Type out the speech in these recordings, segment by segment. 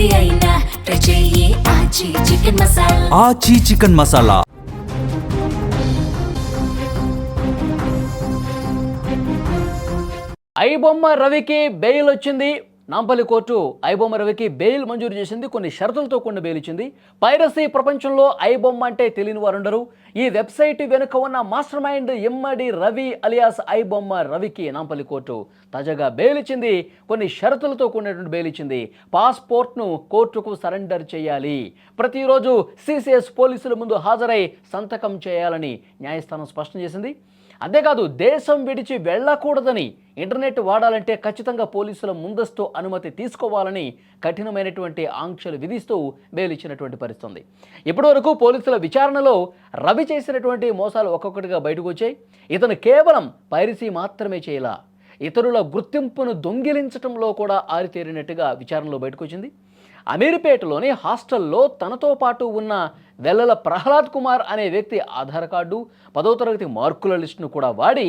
ఏది అయినా ట్రై చెయ్యి ఆచి చికెన్ మసాలా. ఆచి చికెన్ మసాలా. ఐబొమ్మ రవికి బెయిల్ వచ్చింది. నాంపల్లి కోర్టు ఐబొమ్మ రవికి బెయిల్ మంజూరు చేసింది. కొన్ని షరతులతో కూడిన బెయిల్ ఇచ్చింది. పైరసీ ప్రపంచంలో ఐబొమ్మ అంటే తెలియని వారు ఉండరు. ఈ వెబ్సైట్ వెనుక ఉన్న మాస్టర్ మైండ్ ఇమ్మడి రవి అలియాస్ ఐబొమ్మ రవికి నాంపల్లి కోర్టు తాజాగా బెయిల్ ఇచ్చింది. కొన్ని షరతులతో కూడినటువంటి బెయిల్ ఇచ్చింది. పాస్పోర్ట్ను కోర్టుకు సరెండర్ చేయాలి, ప్రతిరోజు సిసిఎస్ పోలీసుల ముందు హాజరై సంతకం చేయాలని న్యాయస్థానం స్పష్టం చేసింది. అంతేకాదు దేశం విడిచి వెళ్ళకూడదని, ఇంటర్నెట్ వాడాలంటే ఖచ్చితంగా పోలీసుల ముందస్తు అనుమతి తీసుకోవాలని కఠినమైనటువంటి ఆంక్షలు విధిస్తూ బెయిల్ ఇచ్చినటువంటి పరిస్థితి. ఇప్పటివరకు పోలీసుల విచారణలో రవి చేసినటువంటి మోసాలు ఒక్కొక్కటిగా బయటకు వచ్చాయి. ఇతను కేవలం పైరసీ మాత్రమే చేయలా, ఇతరుల గుర్తింపును దొంగిలించడంలో కూడా ఆరితేరినట్టుగా విచారణలో బయటకు వచ్చింది. అమీర్పేటలోని హాస్టల్లో తనతో పాటు ఉన్న వెల్లల ప్రహ్లాద్ కుమార్ అనే వ్యక్తి ఆధార్ కార్డు, 10వ తరగతి మార్కుల లిస్టును కూడా వాడి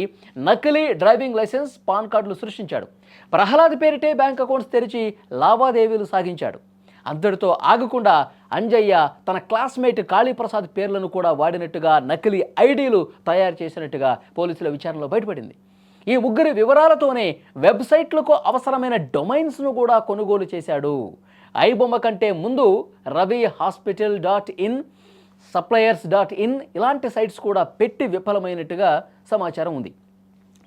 నకిలీ డ్రైవింగ్ లైసెన్స్, పాన్ కార్డులు సృష్టించాడు. ప్రహ్లాద్ పేరిటే బ్యాంక్ అకౌంట్స్ తెరిచి లావాదేవీలు సాగించాడు. అంతటితో ఆగకుండా అంజయ్య తన క్లాస్మేట్ కాళీప్రసాద్ పేర్లను కూడా వాడినట్టుగా నకిలీ ఐడీలు తయారు చేసినట్టుగా పోలీసుల విచారణలో బయటపడింది. ఈ ముగ్గురి వివరాలతోనే వెబ్సైట్లకు అవసరమైన డొమైన్స్ను కూడా కొనుగోలు చేశాడు. ఐబొమ్మ కంటే ముందు రవి హాస్పిటల్.in, సప్లయర్స్.in ఇలాంటి సైట్స్ కూడా పెట్టి విఫలమైనట్టుగా సమాచారం ఉంది.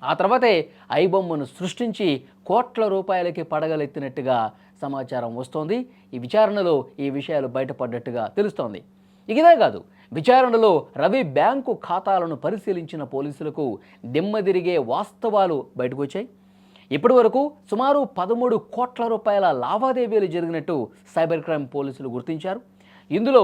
ఆ తర్వాతే ఐబొమ్మను సృష్టించి కోట్ల రూపాయలకి పడగలెత్తినట్టుగా సమాచారం వస్తోంది. ఈ విచారణలో ఈ విషయాలు బయటపడ్డట్టుగా తెలుస్తోంది. ఇదే కాదు, విచారణలో రవి బ్యాంకు ఖాతాలను పరిశీలించిన పోలీసులకు దిమ్మదిరిగే వాస్తవాలు బయటకు వచ్చాయి. ఇప్పటి వరకు సుమారు 13 కోట్ల రూపాయల లావాదేవీలు జరిగినట్టు సైబర్ క్రైమ్ పోలీసులు గుర్తించారు. ఇందులో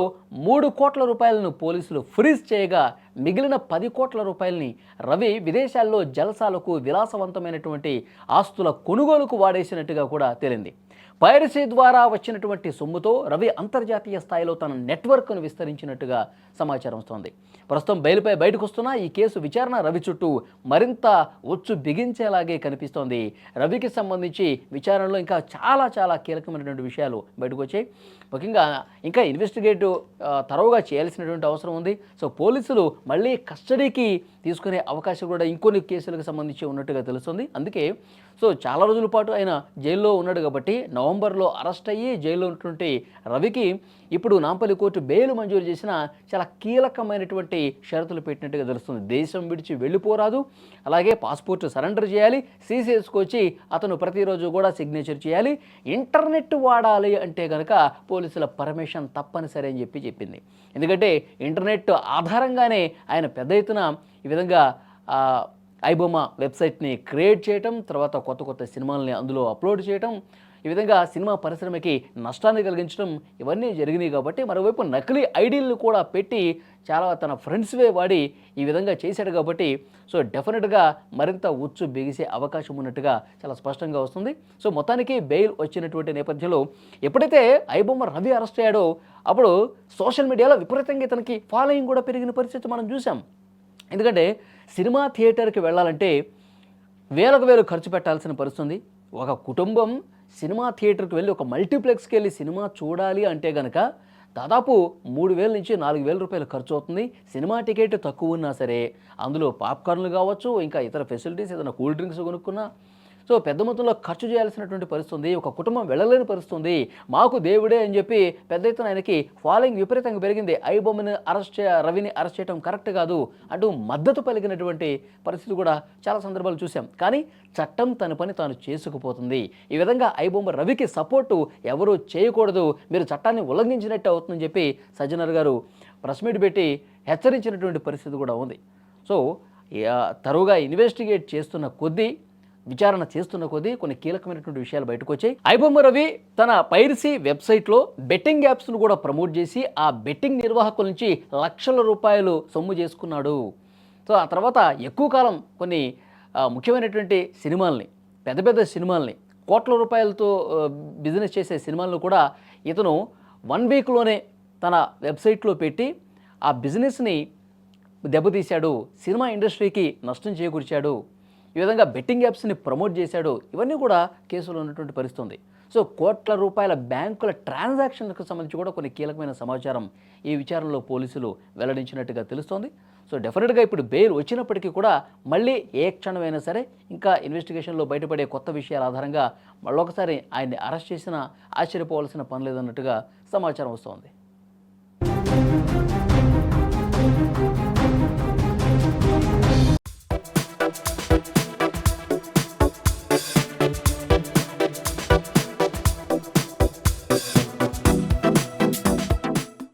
3 కోట్ల రూపాయలను పోలీసులు ఫ్రీజ్ చేయగా మిగిలిన 10 కోట్ల రూపాయలని రవి విదేశాల్లో జలసాలకు, విలాసవంతమైనటువంటి ఆస్తుల కొనుగోలుకు వాడేసినట్టుగా కూడా తేలింది. పైరసీ ద్వారా వచ్చినటువంటి సొమ్ముతో రవి అంతర్జాతీయ స్థాయిలో తన నెట్వర్క్ను విస్తరించినట్టుగా సమాచారం వస్తోంది. ప్రస్తుతం బెయిల్పై బయటకు వస్తున్న ఈ కేసు విచారణ రవి చుట్టూ మరింత ఉచ్చు బిగించేలాగే కనిపిస్తోంది. రవికి సంబంధించి విచారణలో ఇంకా చాలా కీలకమైనటువంటి విషయాలు బయటకు వచ్చాయి. ముఖ్యంగా ఇంకా ఇన్వెస్టిగేట్ తరోగా చేయాల్సినటువంటి అవసరం ఉంది. సో పోలీసులు మళ్ళీ కస్టడీకి తీసుకునే అవకాశం కూడా ఇంకొన్ని కేసులకు సంబంధించి ఉన్నట్టుగా తెలుస్తుంది. అందుకే సో చాలా రోజుల పాటు ఆయన జైల్లో ఉన్నాడు కాబట్టి నవంబర్లో అరెస్ట్ అయ్యి జైల్లో ఉన్నటువంటి రవికి ఇప్పుడు నాంపల్లి కోర్టు బెయిల్ మంజూరు చేసిన చాలా కీలకమైనటువంటి షరతులు పెట్టినట్టుగా తెలుస్తుంది. దేశం విడిచి వెళ్ళిపోరాదు, అలాగే పాస్పోర్ట్ సరెండర్ చేయాలి, సిసిఎస్కి వచ్చి అతను ప్రతిరోజు కూడా సిగ్నేచర్ చేయాలి, ఇంటర్నెట్ వాడాలి అంటే కనుక పోలీసుల పర్మిషన్ తప్పనిసరి అని చెప్పింది. ఎందుకంటే ఇంటర్నెట్ ఆధారంగానే ఆయన పెద్ద ఎత్తున ఈ విధంగా ఐబొమ్మ వెబ్సైట్ని క్రియేట్ చేయటం, తర్వాత కొత్త సినిమాలని అందులో అప్లోడ్ చేయటం, ఈ విధంగా సినిమా పరిశ్రమకి నష్టాన్ని కలిగించడం ఇవన్నీ జరిగినాయి. కాబట్టి మరోవైపు నకిలీ ఐడీలను కూడా పెట్టి చాలా తన ఫ్రెండ్స్వే వాడి ఈ విధంగా చేశాడు. కాబట్టి సో డెఫినెట్గా మరింత ఉచ్చు బిగిసే అవకాశం ఉన్నట్టుగా చాలా స్పష్టంగా వస్తుంది. సో మొత్తానికి బెయిల్ వచ్చినటువంటి నేపథ్యంలో ఎప్పుడైతే ఐబొమ్మ రవి అరెస్ట్ అయ్యాడో అప్పుడు సోషల్ మీడియాలో విపరీతంగా ఇతనికి ఫాలోయింగ్ కూడా పెరిగిన పరిస్థితి మనం చూసాం. ఎందుకంటే సినిమా థియేటర్కి వెళ్ళాలంటే వేలకు ఖర్చు పెట్టాల్సిన పరిస్థితుంది. ఒక కుటుంబం సినిమా థియేటర్కి వెళ్ళి ఒక మల్టీప్లెక్స్కి వెళ్ళి సినిమా చూడాలి అంటే కనుక దాదాపు 3,000 నుంచి 4,000 రూపాయలు ఖర్చు అవుతుంది. సినిమా టికెట్ తక్కువ ఉన్నా సరే అందులో పాప్కార్న్లు కావచ్చు, ఇంకా ఇతర ఫెసిలిటీస్, ఏదైనా కూల్ డ్రింక్స్ కొనుక్కున్నా సో పెద్ద మొత్తంలో ఖర్చు చేయాల్సినటువంటి పరిస్థితుంది. ఒక కుటుంబం వెళ్ళలేని పరిస్థితుంది. మాకు దేవుడే అని చెప్పి పెద్ద ఎత్తున ఆయనకి ఫాలోయింగ్ విపరీతంగా పెరిగింది. ఐబొమ్మని రవిని అరెస్ట్ చేయడం కరెక్ట్ కాదు అంటూ మద్దతు పలికినటువంటి పరిస్థితి కూడా చాలా సందర్భాలు చూసాం. కానీ చట్టం తన పని తాను చేసుకుపోతుంది. ఈ విధంగా ఐబొమ్మ రవికి సపోర్టు ఎవరూ చేయకూడదు, మీరు చట్టాన్ని ఉల్లంఘించినట్టు అవుతుందని చెప్పి సజ్జనర్ గారు ప్రెస్ మీట్ పెట్టి హెచ్చరించినటువంటి పరిస్థితి కూడా ఉంది. సో తరువుగా ఇన్వెస్టిగేట్ చేస్తున్న కొద్దీ, విచారణ చేస్తున్న కొద్దీ కొన్ని కీలకమైనటువంటి విషయాలు బయటకు వచ్చాయి. ఐబొమ్మ రవి తన పైరసీ వెబ్సైట్లో బెట్టింగ్ యాప్స్ను కూడా ప్రమోట్ చేసి ఆ బెట్టింగ్ నిర్వాహకుల నుంచి లక్షల రూపాయలు సొమ్ము చేసుకున్నాడు. సో ఆ తర్వాత ఎక్కువ కాలం కొన్ని ముఖ్యమైనటువంటి సినిమాల్ని, పెద్ద సినిమాల్ని, కోట్ల రూపాయలతో బిజినెస్ చేసే సినిమాలను కూడా ఇతను 1 వీక్లోనే తన వెబ్సైట్లో పెట్టి ఆ బిజినెస్ని దెబ్బతీశాడు, సినిమా ఇండస్ట్రీకి నష్టం చేకూర్చాడు, ఈ విధంగా బెట్టింగ్ యాప్స్ని ప్రమోట్ చేశాడు. ఇవన్నీ కూడా కేసులో ఉన్నటువంటి పరిస్థితి ఉంది. సో కోట్ల రూపాయల బ్యాంకుల ట్రాన్సాక్షన్లకు సంబంధించి కూడా కొన్ని కీలకమైన సమాచారం ఈ విచారణలో పోలీసులు వెల్లడించినట్టుగా తెలుస్తోంది. సో డెఫినెట్గా ఇప్పుడు బెయిల్ వచ్చినప్పటికీ కూడా మళ్ళీ ఏ క్షణమైనా సరే ఇంకా ఇన్వెస్టిగేషన్లో బయటపడే కొత్త విషయాల ఆధారంగా మళ్ళొకసారి ఆయన్ని అరెస్ట్ చేసినా ఆశ్చర్యపోవాల్సిన పని లేదన్నట్టుగా సమాచారం వస్తోంది.